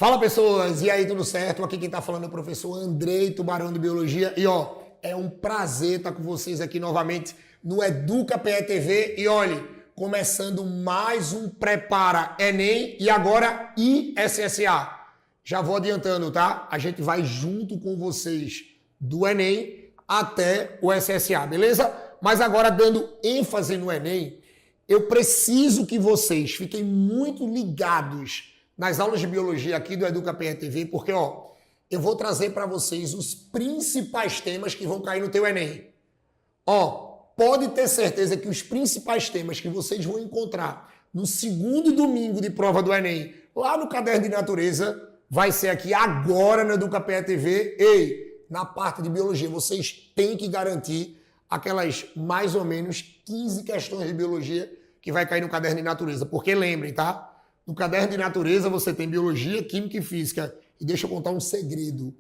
Fala, pessoas! E aí, tudo certo? Aqui quem tá falando é o professor Andrei Tubarão de Biologia. E ó, é um prazer estar com vocês aqui novamente no Educa PE TV. E olhe, começando mais um Prepara Enem e agora ISSA. Já vou adiantando, tá? A gente vai junto com vocês do Enem até o SSA, beleza? Mas agora, dando ênfase no Enem, eu preciso que vocês fiquem muito ligados nas aulas de biologia aqui do Educa PE TV, porque ó, eu vou trazer para vocês os principais temas que vão cair no teu Enem. Ó, pode ter certeza que os principais temas que vocês vão encontrar no segundo domingo de prova do Enem, lá no Caderno de Natureza, vai ser aqui agora no Educa PE TV. Ei, na parte de biologia, vocês têm que garantir aquelas mais ou menos 15 questões de biologia que vai cair no Caderno de Natureza. Porque lembrem, tá? No Caderno de Natureza você tem biologia, química e física. E deixa eu contar um segredo.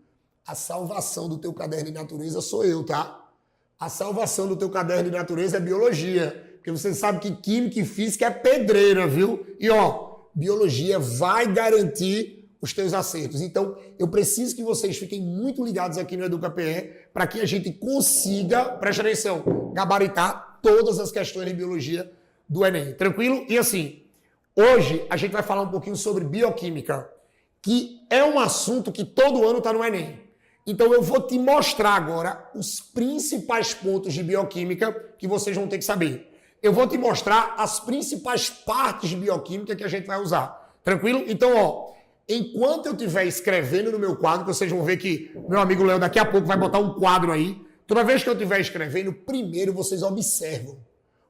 A salvação do teu Caderno de Natureza sou eu, tá? A salvação do teu Caderno de Natureza é biologia. Porque você sabe que química e física é pedreira, viu? E ó, biologia vai garantir os teus acertos. Então, eu preciso que vocês fiquem muito ligados aqui no Educa PE para que a gente consiga, preste atenção, gabaritar todas as questões de biologia do Enem. Tranquilo? E assim, hoje a gente vai falar um pouquinho sobre bioquímica, que é um assunto que todo ano está no Enem. Então eu vou te mostrar agora os principais pontos de bioquímica que vocês vão ter que saber. Eu vou te mostrar as principais partes de bioquímica que a gente vai usar. Tranquilo? Então, ó, enquanto eu estiver escrevendo no meu quadro, que vocês vão ver que meu amigo Léo daqui a pouco vai botar um quadro aí, toda vez que eu estiver escrevendo, primeiro vocês observam.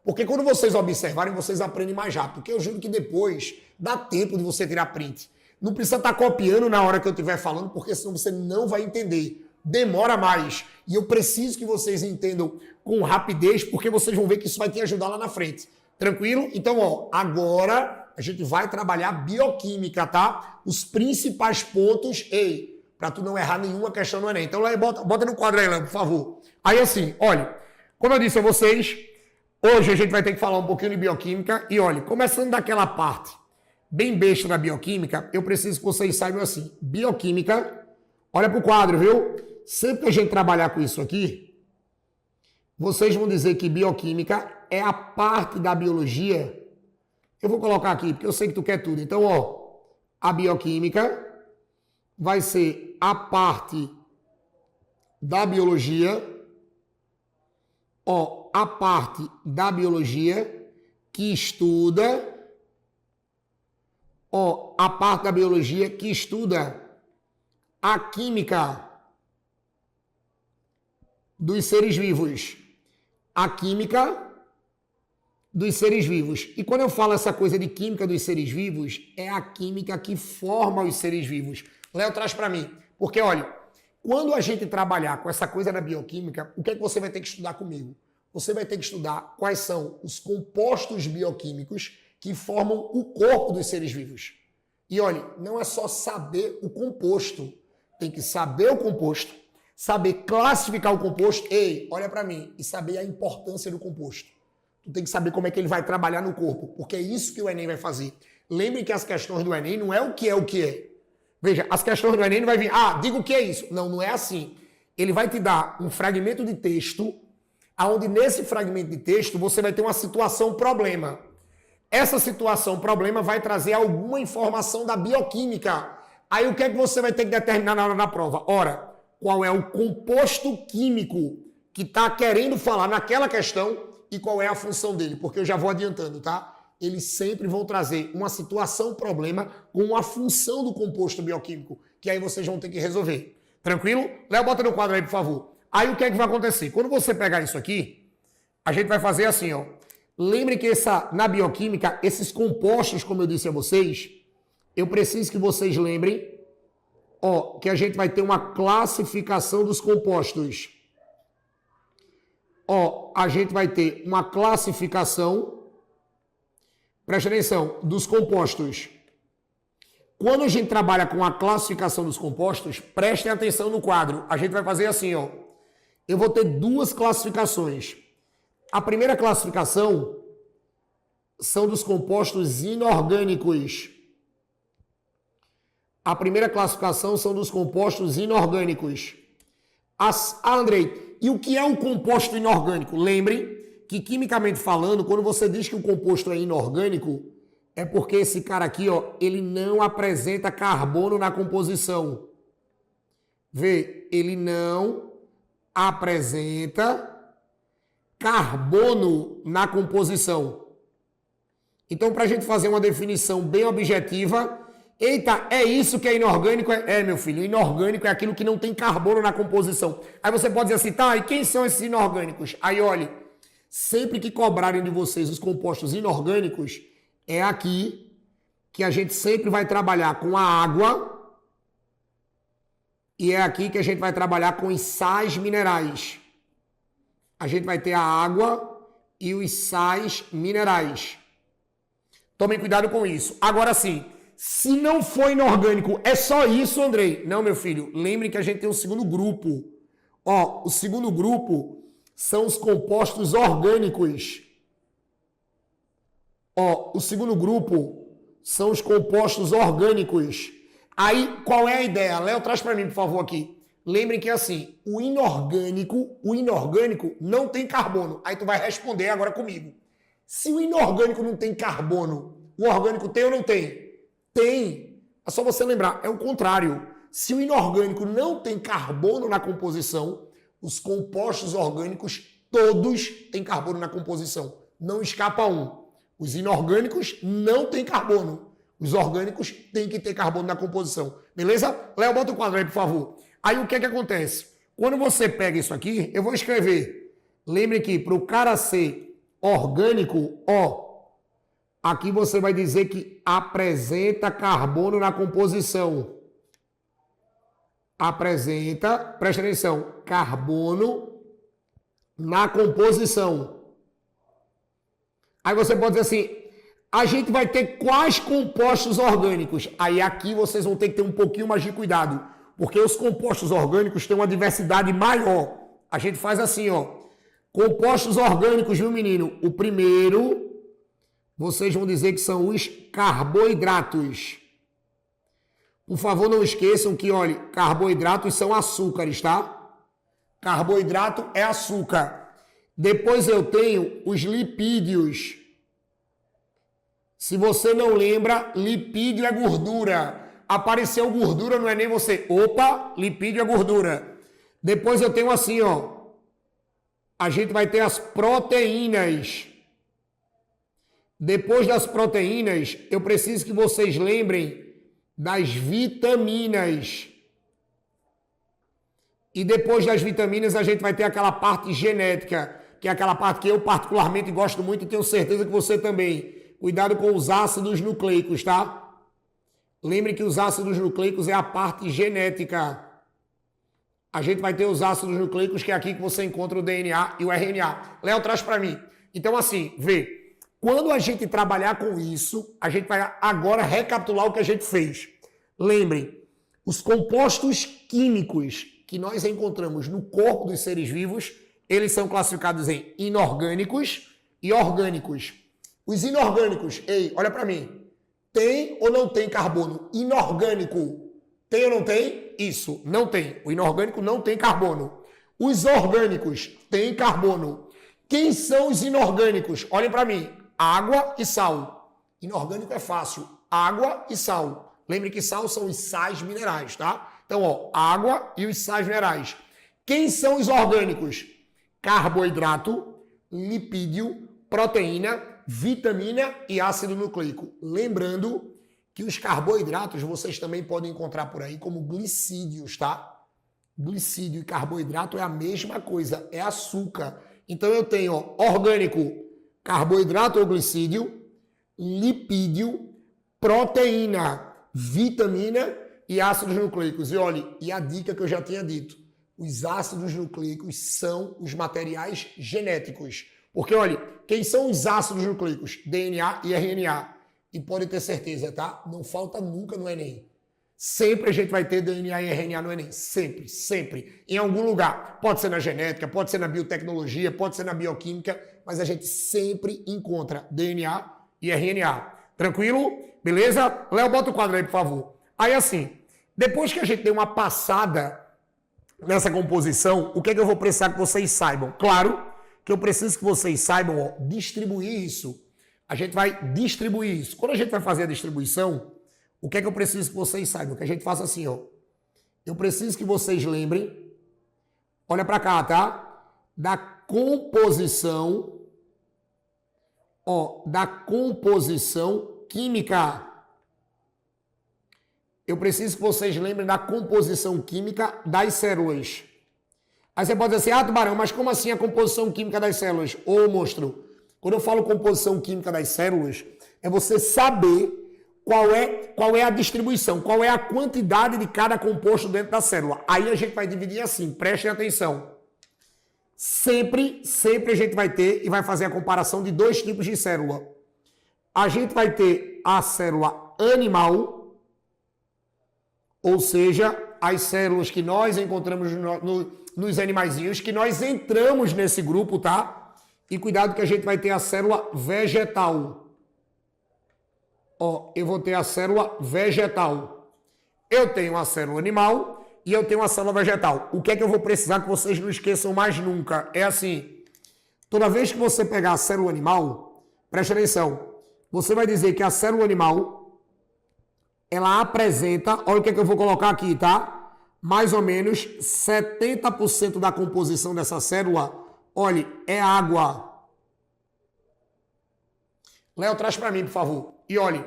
Porque quando vocês observarem, vocês aprendem mais rápido. Porque eu juro que depois dá tempo de você tirar print. Não precisa estar copiando na hora que eu estiver falando, porque senão você não vai entender. Demora mais. E eu preciso que vocês entendam com rapidez, porque vocês vão ver que isso vai te ajudar lá na frente. Tranquilo? Então, ó, agora a gente vai trabalhar bioquímica, tá? Os principais pontos, ei, para tu não errar nenhuma questão no Enem. Então, lá, bota no quadro aí, Léo, por favor. Aí, assim, olha, como eu disse a vocês, hoje a gente vai ter que falar um pouquinho de bioquímica e, olha, começando daquela parte bem besta da bioquímica, eu preciso que vocês saibam assim, bioquímica, olha para o quadro, viu? Sempre que a gente trabalhar com isso aqui, vocês vão dizer que bioquímica é a parte da biologia. Eu vou colocar aqui, porque eu sei que tu quer tudo. Então, ó, a bioquímica vai ser a parte da biologia, ó, a parte da biologia que estuda, ó, a parte da biologia que estuda a química dos seres vivos. A química dos seres vivos. E quando eu falo essa coisa de química dos seres vivos, é a química que forma os seres vivos. Léo traz para mim. Porque, olha, quando a gente trabalhar com essa coisa da bioquímica, o que é que você vai ter que estudar comigo? Você vai ter que estudar quais são os compostos bioquímicos que formam o corpo dos seres vivos. E olha, não é só saber o composto. Tem que saber o composto, saber classificar o composto, ei, olha para mim, e saber a importância do composto. Tu tem que saber como é que ele vai trabalhar no corpo, porque é isso que o Enem vai fazer. Lembre que as questões do Enem não é o que é o que é. Veja, as questões do Enem não vai vir, diga o que é isso. Não, não é assim. Ele vai te dar um fragmento de texto, onde nesse fragmento de texto você vai ter uma situação problema. Essa situação problema vai trazer alguma informação da bioquímica. Aí o que é que você vai ter que determinar na hora da prova? Ora, qual é o composto químico que está querendo falar naquela questão e qual é a função dele? Porque eu já vou adiantando, tá? Eles sempre vão trazer uma situação problema com a função do composto bioquímico, que aí vocês vão ter que resolver. Tranquilo? Léo, bota no quadro aí, por favor. Aí o que é que vai acontecer? Quando você pegar isso aqui, a gente vai fazer assim, ó. Lembre que na bioquímica, esses compostos, como eu disse a vocês, eu preciso que vocês lembrem, ó, que a gente vai ter uma classificação dos compostos. Ó, a gente vai ter uma classificação, preste atenção, dos compostos. Quando a gente trabalha com a classificação dos compostos, prestem atenção no quadro. A gente vai fazer assim, ó. Eu vou ter duas classificações. A primeira classificação são dos compostos inorgânicos. A primeira classificação são dos compostos inorgânicos. Andrei, e o que é um composto inorgânico? Lembre que, quimicamente falando, quando você diz que o composto é inorgânico, é porque esse cara aqui, ó, ele não apresenta carbono na composição. Vê, ele não apresenta carbono na composição. Então, para a gente fazer uma definição bem objetiva, eita, é isso que é inorgânico? Meu filho, inorgânico é aquilo que não tem carbono na composição. Aí você pode dizer assim, tá, e quem são esses inorgânicos? Aí, olha, sempre que cobrarem de vocês os compostos inorgânicos, é aqui que a gente sempre vai trabalhar com a água e é aqui que a gente vai trabalhar com os sais minerais. A gente vai ter a água e os sais minerais. Tomem cuidado com isso. Agora sim, se não for inorgânico, é só isso, Andrei? Não, meu filho. Lembre que a gente tem um segundo grupo. Ó, o segundo grupo são os compostos orgânicos. Ó, o segundo grupo são os compostos orgânicos. Aí, qual é a ideia? Léo, traz para mim, por favor, aqui. Lembrem que, assim, o inorgânico não tem carbono. Aí tu vai responder agora comigo. Se o inorgânico não tem carbono, o orgânico tem ou não tem? Tem. É só você lembrar, é o contrário. Se o inorgânico não tem carbono na composição, os compostos orgânicos todos têm carbono na composição. Não escapa um. Os inorgânicos não têm carbono. Os orgânicos têm que ter carbono na composição. Beleza? Léo, bota o quadro aí, por favor. Aí o que é que acontece? Quando você pega isso aqui, eu vou escrever. Lembre que para o cara ser orgânico, ó, aqui você vai dizer que apresenta carbono na composição. Apresenta, presta atenção, carbono na composição. Aí você pode dizer assim, a gente vai ter quais compostos orgânicos? Aí aqui vocês vão ter que ter um pouquinho mais de cuidado, porque os compostos orgânicos têm uma diversidade maior. A gente faz assim, ó, compostos orgânicos, viu, menino? O primeiro, vocês vão dizer que são os carboidratos. Por favor, não esqueçam que, olha, carboidratos são açúcares, tá? Carboidrato é açúcar. Depois eu tenho os lipídios. Se você não lembra, lipídio é gordura. Apareceu gordura, não é nem você. Opa, lipídio é gordura. Depois eu tenho assim, ó. A gente vai ter as proteínas. Depois das proteínas, eu preciso que vocês lembrem das vitaminas. E depois das vitaminas, a gente vai ter aquela parte genética, que é aquela parte que eu particularmente gosto muito e tenho certeza que você também. Cuidado com os ácidos nucleicos, tá? Lembre que os ácidos nucleicos é a parte genética. A gente vai ter os ácidos nucleicos, que é aqui que você encontra o DNA e o RNA. Léo, traz para mim. Então, assim, vê. Quando a gente trabalhar com isso, a gente vai agora recapitular o que a gente fez. Lembrem, os compostos químicos que nós encontramos no corpo dos seres vivos, eles são classificados em inorgânicos e orgânicos. Os inorgânicos, ei, olha para mim, tem ou não tem carbono? Inorgânico, tem ou não tem? Isso, não tem. O inorgânico não tem carbono. Os orgânicos têm carbono. Quem são os inorgânicos? Olhem para mim, água e sal. Inorgânico é fácil, água e sal. Lembre que sal são os sais minerais, tá? Então, ó, água e os sais minerais. Quem são os orgânicos? Carboidrato, lipídio, proteína, vitamina e ácido nucleico. Lembrando que os carboidratos vocês também podem encontrar por aí como glicídios, tá? Glicídio e carboidrato é a mesma coisa, é açúcar. Então eu tenho, ó, orgânico, carboidrato ou glicídio, lipídio, proteína, vitamina e ácidos nucleicos. E olha, e a dica que eu já tinha dito, os ácidos nucleicos são os materiais genéticos. Porque, olha, quem são os ácidos nucleicos? DNA e RNA. E pode ter certeza, tá? Não falta nunca no Enem. Sempre a gente vai ter DNA e RNA no Enem. Sempre, sempre. Em algum lugar. Pode ser na genética, pode ser na biotecnologia, pode ser na bioquímica, mas a gente sempre encontra DNA e RNA. Tranquilo? Beleza? Léo, bota o quadro aí, por favor. Aí assim, depois que a gente deu uma passada nessa composição, o que é que eu vou precisar que vocês saibam? Claro que eu preciso que vocês saibam, ó, distribuir isso. A gente vai distribuir isso. Quando a gente vai fazer a distribuição, o que é que eu preciso que vocês saibam? Que a gente faça assim, ó. Eu preciso que vocês lembrem, olha para cá, tá? Da composição, ó, da composição química. Eu preciso que vocês lembrem da composição química das células. Aí você pode dizer assim, ah, Tubarão, mas como assim a composição química das células? Ô, monstro, quando eu falo composição química das células, é você saber qual é a distribuição, qual é a quantidade de cada composto dentro da célula. Aí a gente vai dividir assim, prestem atenção. Sempre a gente vai ter e vai fazer a comparação de dois tipos de célula. A gente vai ter a célula animal, ou seja, as células que nós encontramos nos animaizinhos, que nós entramos nesse grupo, tá? E cuidado que a gente vai ter a célula vegetal. Ó, eu vou ter a célula vegetal. Eu tenho a célula animal e eu tenho a célula vegetal. O que é que eu vou precisar que vocês não esqueçam mais nunca? É assim, toda vez que você pegar a célula animal, preste atenção, você vai dizer que a célula animal, ela apresenta, olha o que é que eu vou colocar aqui, tá? Mais ou menos 70% da composição dessa célula, olha, é água. Léo, traz para mim, por favor. E olha,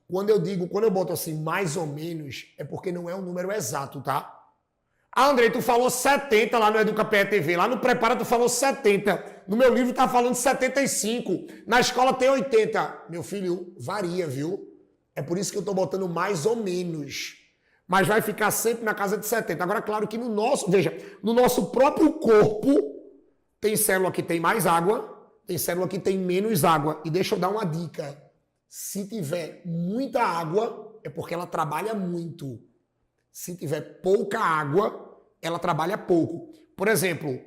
quando eu boto assim, mais ou menos, é porque não é um número exato, tá? Ah, Andrei, tu falou 70 lá no Educa PE-TV, lá no Prepara tu falou 70. No meu livro tá falando 75. Na escola tem 80. Meu filho, varia, viu? É por isso que eu tô botando mais ou menos. Mas vai ficar sempre na casa de 70. Agora, claro que no nosso próprio corpo, tem célula que tem mais água, tem célula que tem menos água. E deixa eu dar uma dica. Se tiver muita água, é porque ela trabalha muito. Se tiver pouca água, ela trabalha pouco. Por exemplo,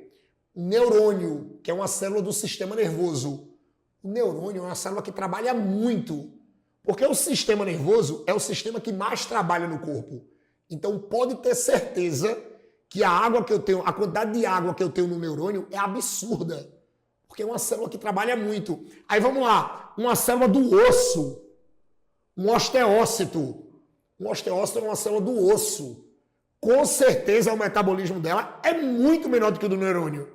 o neurônio, que é uma célula do sistema nervoso. O neurônio é uma célula que trabalha muito. Porque o sistema nervoso é o sistema que mais trabalha no corpo. Então pode ter certeza que a água que eu tenho, a quantidade de água que eu tenho no neurônio é absurda. Porque é uma célula que trabalha muito. Aí vamos lá, uma célula do osso, um osteócito. Um osteócito é uma célula do osso. Com certeza o metabolismo dela é muito menor do que o do neurônio.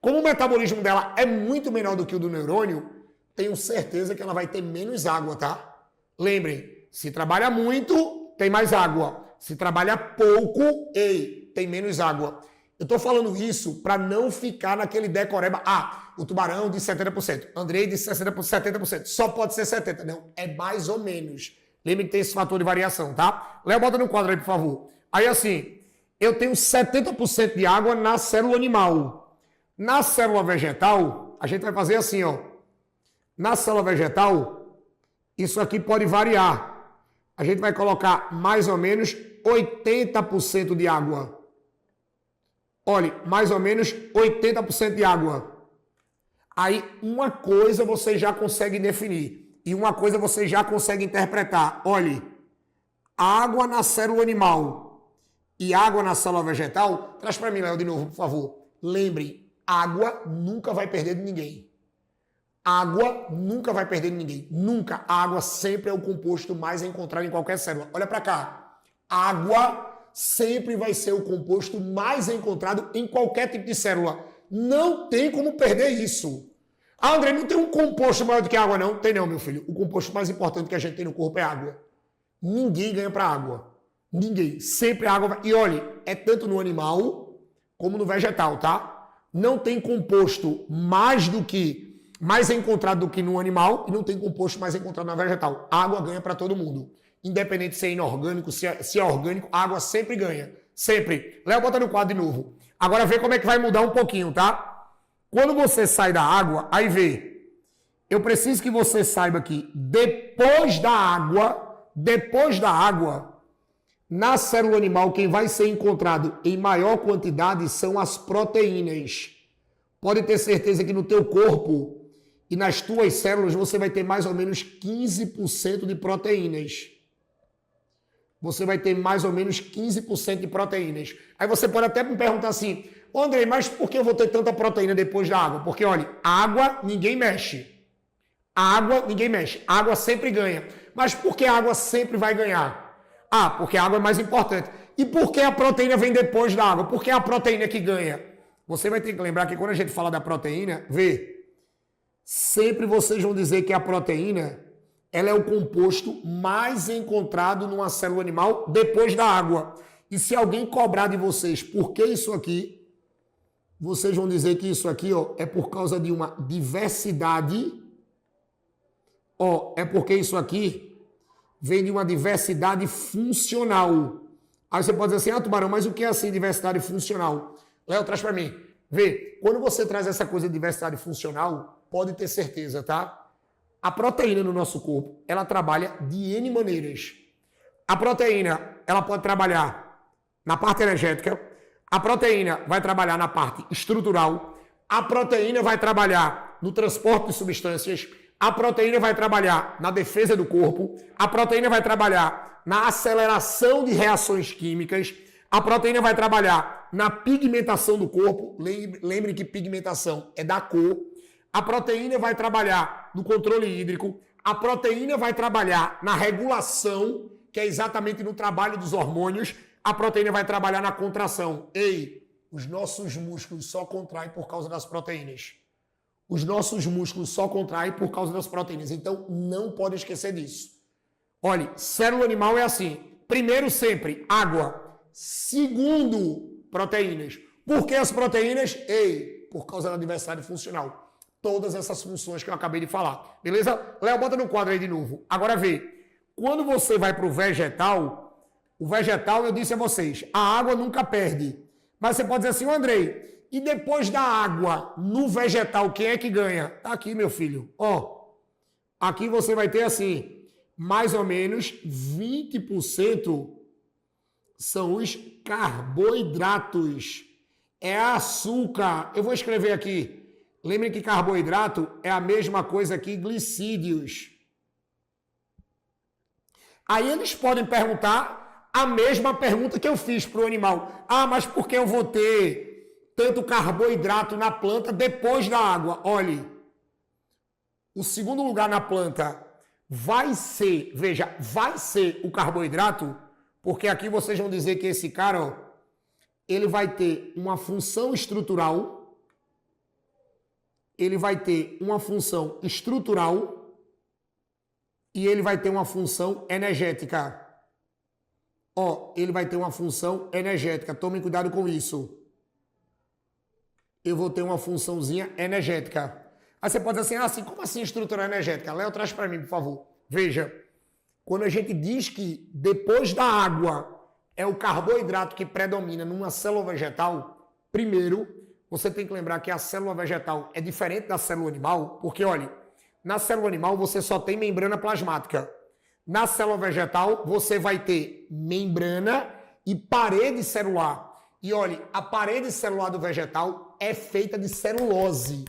Como o metabolismo dela é muito menor do que o do neurônio, tenho certeza que ela vai ter menos água, tá? Lembrem, se trabalha muito, tem mais água. Se trabalha pouco, tem menos água. Eu estou falando isso para não ficar naquele decoreba. Ah, o Tubarão de 70%, Andrei de 70%, só pode ser 70%. Não, é mais ou menos. Lembre que tem esse fator de variação, tá? Léo, bota no quadro aí, por favor. Aí assim, eu tenho 70% de água na célula animal. Na célula vegetal, a gente vai fazer assim, ó. Na célula vegetal, isso aqui pode variar. A gente vai colocar mais ou menos 80% de água. Olha, mais ou menos 80% de água. Aí, uma coisa você já consegue definir. E uma coisa você já consegue interpretar. Olha, água na célula animal e água na célula vegetal. Traz para mim, Léo, de novo, por favor. Lembre, água nunca vai perder de ninguém. Água nunca vai perder de ninguém. Nunca. A água sempre é o composto mais encontrado em qualquer célula. Olha para cá. Água sempre vai ser o composto mais encontrado em qualquer tipo de célula. Não tem como perder isso. Ah, André, não tem um composto maior do que água, não? Tem não, meu filho. O composto mais importante que a gente tem no corpo é água. Ninguém ganha para água. Ninguém. Sempre a água vai... E olha, é tanto no animal como no vegetal, tá? Não tem composto mais encontrado do que no animal e não tem composto mais encontrado na vegetal. A água ganha para todo mundo. Independente se é inorgânico, se é orgânico, a água sempre ganha. Sempre. Léo, bota no quadro de novo. Agora vê como é que vai mudar um pouquinho, tá? Quando você sai da água, aí vê. Eu preciso que você saiba que depois da água, na célula animal, quem vai ser encontrado em maior quantidade são as proteínas. Pode ter certeza que no teu corpo e nas tuas células você vai ter mais ou menos 15% de proteínas. você vai ter mais ou menos 15% de proteínas. Aí você pode até me perguntar assim, ô Andrei, mas por que eu vou ter tanta proteína depois da água? Porque, olha, água ninguém mexe. A água ninguém mexe. A água sempre ganha. Mas por que a água sempre vai ganhar? Ah, porque a água é mais importante. E por que a proteína vem depois da água? Por que é a proteína que ganha? Você vai ter que lembrar que quando a gente fala da proteína, sempre vocês vão dizer que a proteína, ela é o composto mais encontrado numa célula animal depois da água. E se alguém cobrar de vocês por que isso aqui, vocês vão dizer que isso aqui, ó, é por causa de uma diversidade. Ó, é porque isso aqui vem de uma diversidade funcional. Aí você pode dizer assim, ah, Tubarão, mas o que é assim diversidade funcional? Léo, traz para mim. Quando você traz essa coisa de diversidade funcional, pode ter certeza, tá? A proteína no nosso corpo, ela trabalha de N maneiras. A proteína, ela pode trabalhar na parte energética, a proteína vai trabalhar na parte estrutural, a proteína vai trabalhar no transporte de substâncias, a proteína vai trabalhar na defesa do corpo, a proteína vai trabalhar na aceleração de reações químicas, a proteína vai trabalhar na pigmentação do corpo, lembre que pigmentação é da cor, a proteína vai trabalhar no controle hídrico, a proteína vai trabalhar na regulação, que é exatamente no trabalho dos hormônios, a proteína vai trabalhar na contração. Ei, os nossos músculos só contraem por causa das proteínas. Os nossos músculos só contraem por causa das proteínas. Então, não pode esquecer disso. Olha, célula animal é assim. Primeiro, sempre, água. Segundo, proteínas. Por que as proteínas? Ei, por causa da diversidade funcional. Todas essas funções que eu acabei de falar. Beleza? Léo, bota no quadro aí de novo. Agora quando você vai para o vegetal, eu disse a vocês, a água nunca perde. Mas você pode dizer assim, Andrei, e depois da água no vegetal, quem é que ganha? Tá aqui, meu filho. Ó, aqui você vai ter assim, mais ou menos 20% são os carboidratos. É açúcar. Eu vou escrever aqui. Lembrem que carboidrato é a mesma coisa que glicídios. Aí eles podem perguntar a mesma pergunta que eu fiz para o animal. Ah, mas por que eu vou ter tanto carboidrato na planta depois da água? Olhe, o segundo lugar na planta vai ser, veja, vai ser o carboidrato, porque aqui vocês vão dizer que esse cara, ó, ele vai ter uma função estrutural, ele vai ter uma função estrutural e ele vai ter uma função energética. Ó, ele vai ter uma função energética. Tomem cuidado com isso. Eu vou ter uma funçãozinha energética. Aí você pode dizer assim, como assim estrutura energética? Léo, traz para mim, por favor. Veja, quando a gente diz que depois da água é o carboidrato que predomina numa célula vegetal, primeiro, você tem que lembrar que a célula vegetal é diferente da célula animal, porque, olha, na célula animal você só tem membrana plasmática. Na célula vegetal você vai ter membrana e parede celular. E, olha, a parede celular do vegetal é feita de celulose.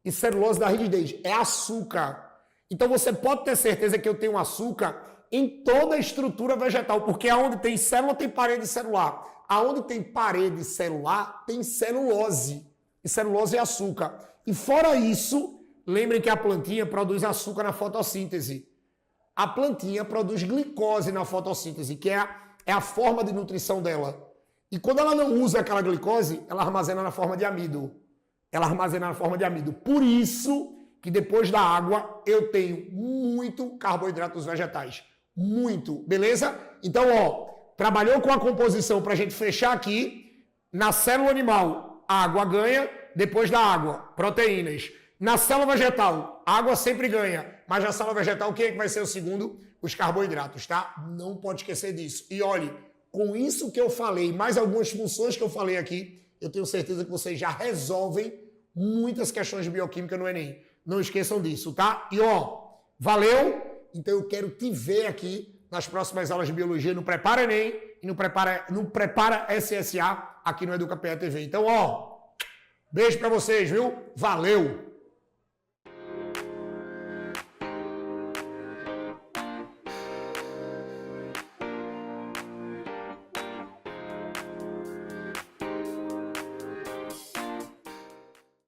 E celulose da rigidez é açúcar. Então você pode ter certeza que eu tenho açúcar em toda a estrutura vegetal, porque aonde tem célula tem parede celular. Aonde tem parede celular, tem celulose. E celulose é açúcar. E fora isso, lembrem que a plantinha produz açúcar na fotossíntese. A plantinha produz glicose na fotossíntese, que é a forma de nutrição dela. E quando ela não usa aquela glicose, ela armazena na forma de amido. Ela armazena na forma de amido. Por isso que depois da água eu tenho muito carboidrato dos vegetais. Muito. Beleza? Então, ó, trabalhou com a composição para a gente fechar aqui. Na célula animal, a água ganha. Depois da água, proteínas. Na célula vegetal, a água sempre ganha. Mas na célula vegetal, quem é que vai ser o segundo? Os carboidratos, tá? Não pode esquecer disso. E olhe, com isso que eu falei, mais algumas funções que eu falei aqui, eu tenho certeza que vocês já resolvem muitas questões de bioquímica no Enem. Não esqueçam disso, tá? E ó, valeu? Então eu quero te ver aqui nas próximas aulas de biologia no Prepara Enem e no Prepara SSA aqui no Educa PE TV. Então, ó, beijo pra vocês, viu? Valeu!